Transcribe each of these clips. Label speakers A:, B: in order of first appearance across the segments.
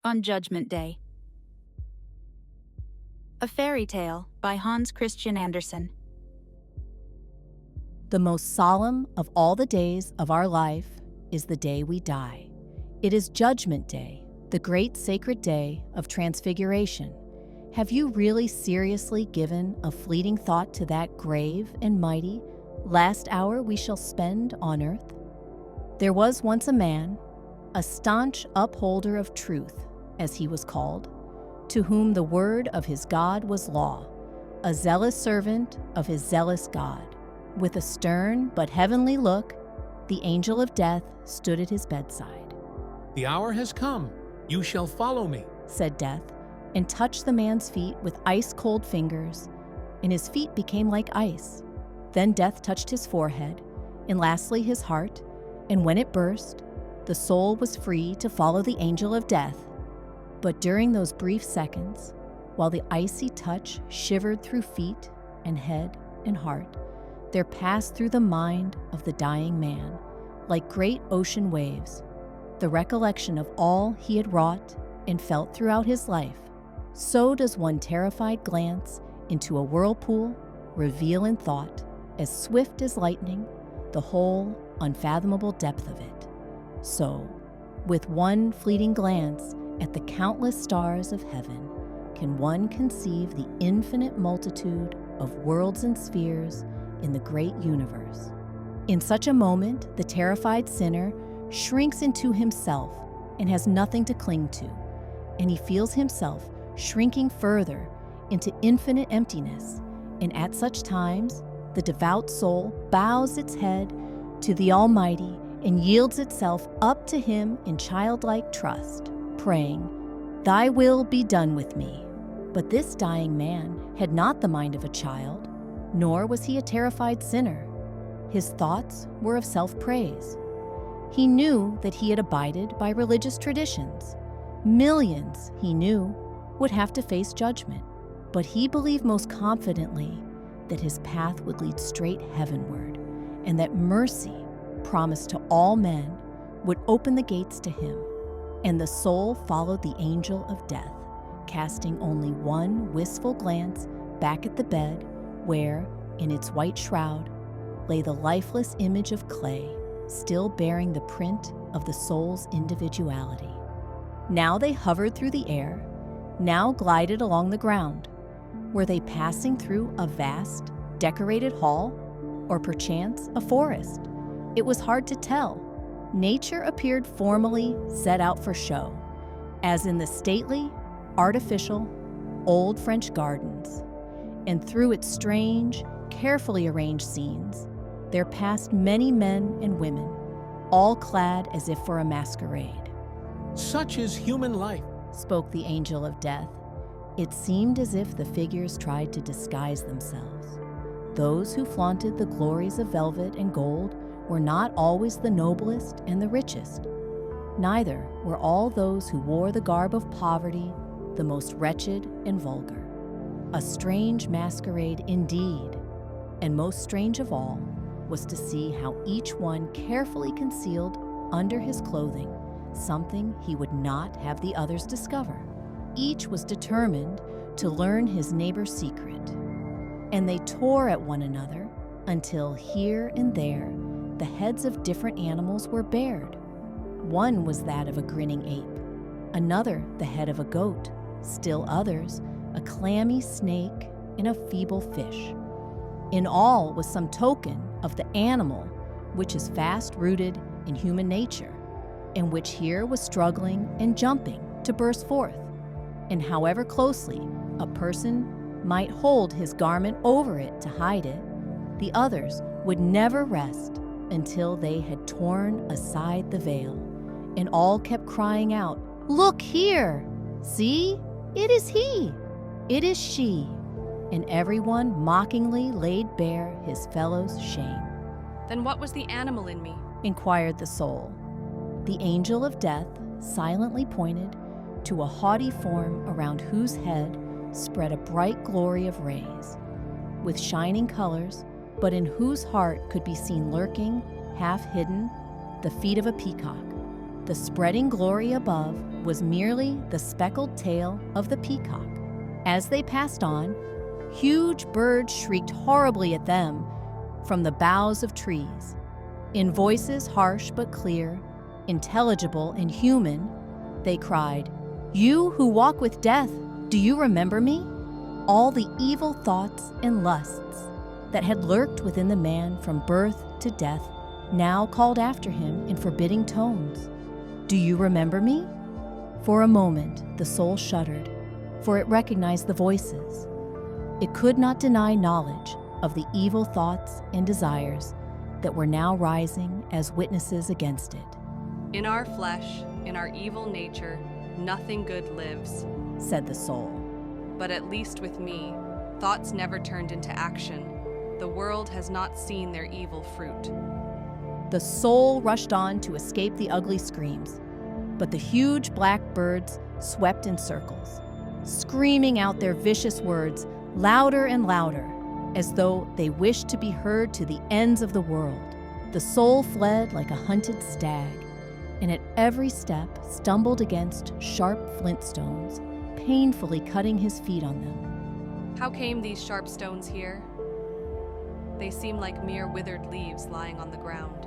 A: on Judgment Day. A Fairy Tale by Hans Christian Andersen.
B: The most solemn of all the days of our life is the day we die. It is Judgment Day, the great sacred day of transfiguration. Have you really seriously given a fleeting thought to that grave and mighty last hour we shall spend on earth? There was once a man, a staunch upholder of truth, as he was called, to whom the word of his God was law, a zealous servant of his zealous God. With a stern but heavenly look, the angel of death stood at his bedside.
C: "The hour has come. You shall follow me,"
B: said Death, and touched the man's feet with ice-cold fingers, and his feet became like ice. Then Death touched his forehead, and lastly his heart, and when it burst, the soul was free to follow the angel of death. But during those brief seconds, while the icy touch shivered through feet and head and heart, there passed through the mind of the dying man, like great ocean waves, the recollection of all he had wrought and felt throughout his life. So does one terrified glance into a whirlpool reveal in thought, as swift as lightning, the whole unfathomable depth of it. So, with one fleeting glance at the countless stars of heaven, can one conceive the infinite multitude of worlds and spheres in the great universe. In such a moment, the terrified sinner shrinks into himself and has nothing to cling to, and he feels himself shrinking further into infinite emptiness. And at such times, the devout soul bows its head to the Almighty and yields itself up to Him in childlike trust, praying, "Thy will be done with me." But this dying man had not the mind of a child, nor was he a terrified sinner. His thoughts were of self-praise. He knew that he had abided by religious traditions. Millions, he knew, would have to face judgment, but he believed most confidently that his path would lead straight heavenward, and that mercy, promised to all men, would open the gates to him. And the soul followed the angel of death, casting only one wistful glance back at the bed where, in its white shroud, lay the lifeless image of clay, still bearing the print of the soul's individuality. Now they hovered through the air, now glided along the ground. Were they passing through a vast, decorated hall, or perchance a forest? It was hard to tell. Nature appeared formally set out for show, as in the stately, artificial, old French gardens. And through its strange, carefully arranged scenes, there passed many men and women, all clad as if for a masquerade.
C: "Such is human life,"
B: spoke the angel of death. It seemed as if the figures tried to disguise themselves. Those who flaunted the glories of velvet and gold were not always the noblest and the richest. Neither were all those who wore the garb of poverty the most wretched and vulgar. A strange masquerade indeed, and most strange of all was to see how each one carefully concealed under his clothing something he would not have the others discover. Each was determined to learn his neighbor's secret, and they tore at one another until here and there the heads of different animals were bared. One was that of a grinning ape, another the head of a goat, still others a clammy snake and a feeble fish. In all was some token of the animal which is fast rooted in human nature, and which here was struggling and jumping to burst forth. And however closely a person might hold his garment over it to hide it, the others would never rest until they had torn aside the veil, and all kept crying out, "Look here! See, it is he! It is she!" And everyone mockingly laid bare his fellow's shame.
D: "Then what was the animal in me?"
B: inquired the soul. The angel of death silently pointed to a haughty form around whose head spread a bright glory of rays, with shining colors, but in whose heart could be seen lurking, half hidden, the feet of a peacock, The spreading glory above was merely the speckled tail of the peacock. As they passed on, huge birds shrieked horribly at them from the boughs of trees. In voices harsh but clear, intelligible and human, they cried, "You who walk with death, do you remember me?" All the evil thoughts and lusts that had lurked within the man from birth to death now called after him in forbidding tones. "Do you remember me?" For a moment, the soul shuddered, for it recognized the voices. It could not deny knowledge of the evil thoughts and desires that were now rising as witnesses against it.
D: In our flesh, in our evil nature, nothing good lives,
B: said the soul.
D: But at least with me, thoughts never turned into action. The world has not seen their evil fruit.
B: The soul rushed on to escape the ugly screams, but the huge black birds swept in circles, screaming out their vicious words louder and louder, as though they wished to be heard to the ends of the world. The soul fled like a hunted stag, and at every step stumbled against sharp flintstones, painfully cutting his feet on them.
D: How came these sharp stones here? They seem like mere withered leaves lying on the ground.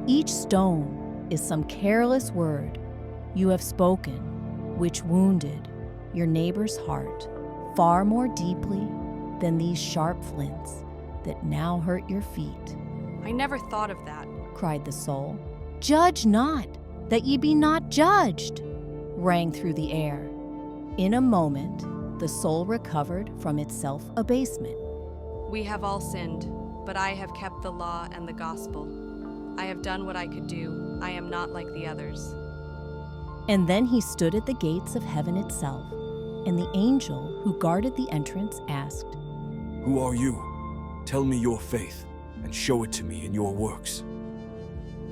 B: Each stone is some careless word you have spoken, which wounded your neighbor's heart far more deeply than these sharp flints that now hurt your feet.
D: I never thought of that,
B: cried the soul. "Judge not, that ye be not judged," rang through the air. In a moment, the soul recovered from its self-abasement.
D: We have all sinned, but I have kept the law and the gospel. I have done what I could do. I am not like the others.
B: And then he stood at the gates of heaven itself, and the angel who guarded the entrance asked,
E: "Who are you? Tell me your faith, and show it to me in your works."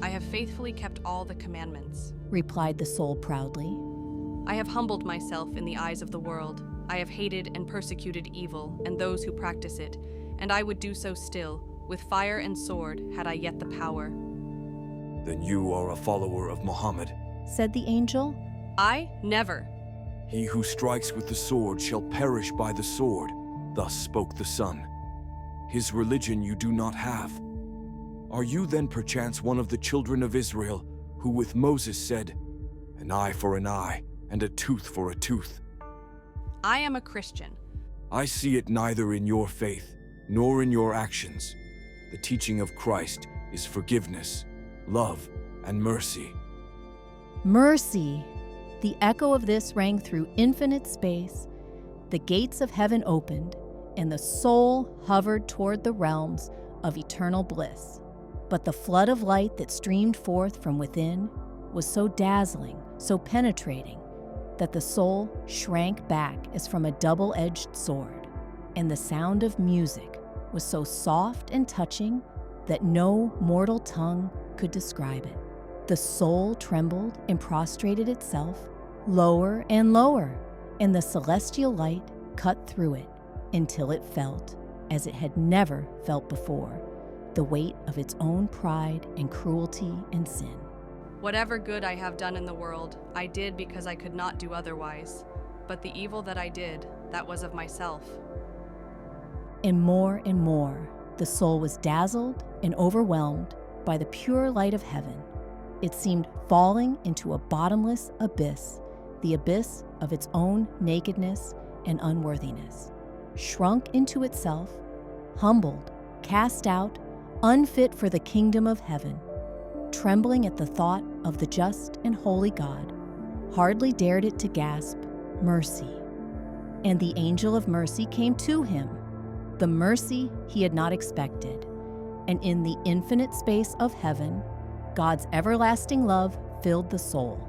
D: I have faithfully kept all the commandments,
B: replied the soul proudly.
D: I have humbled myself in the eyes of the world. I have hated and persecuted evil and those who practice it, and I would do so still, with fire and sword, had I yet the power.
E: "Then you are a follower of Muhammad,"
B: said the angel.
D: I? Never.
E: "He who strikes with the sword shall perish by the sword," thus spoke the Son. "His religion you do not have. Are you then perchance one of the children of Israel, who with Moses said, 'An eye for an eye, and a tooth for a tooth'?
D: I am a Christian.
E: I see it neither in your faith, nor in your actions. The teaching of Christ is forgiveness, love, and mercy."
B: Mercy! The echo of this rang through infinite space. The gates of heaven opened, and the soul hovered toward the realms of eternal bliss. But the flood of light that streamed forth from within was so dazzling, so penetrating, that the soul shrank back as from a double-edged sword, and the sound of music was so soft and touching that no mortal tongue could describe it. The soul trembled and prostrated itself lower and lower, and the celestial light cut through it until it felt, as it had never felt before, the weight of its own pride and cruelty and sin.
D: Whatever good I have done in the world, I did because I could not do otherwise. But the evil that I did, that was of myself.
B: And more, the soul was dazzled and overwhelmed by the pure light of heaven. It seemed falling into a bottomless abyss, the abyss of its own nakedness and unworthiness. Shrunk into itself, humbled, cast out, unfit for the kingdom of heaven, trembling at the thought of the just and holy God, hardly dared it to gasp, "Mercy." And the angel of mercy came to him, the mercy he had not expected. And in the infinite space of heaven, God's everlasting love filled the soul.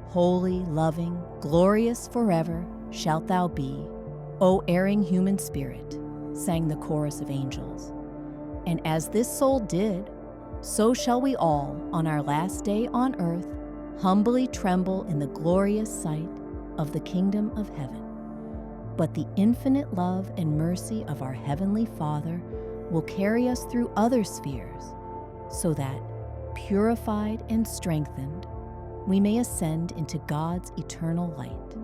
B: "Holy, loving, glorious forever shalt thou be, O erring human spirit," sang the chorus of angels. And as this soul did, so shall we all, on our last day on earth, humbly tremble in the glorious sight of the kingdom of heaven. But the infinite love and mercy of our Heavenly Father will carry us through other spheres, so that, purified and strengthened, we may ascend into God's eternal light.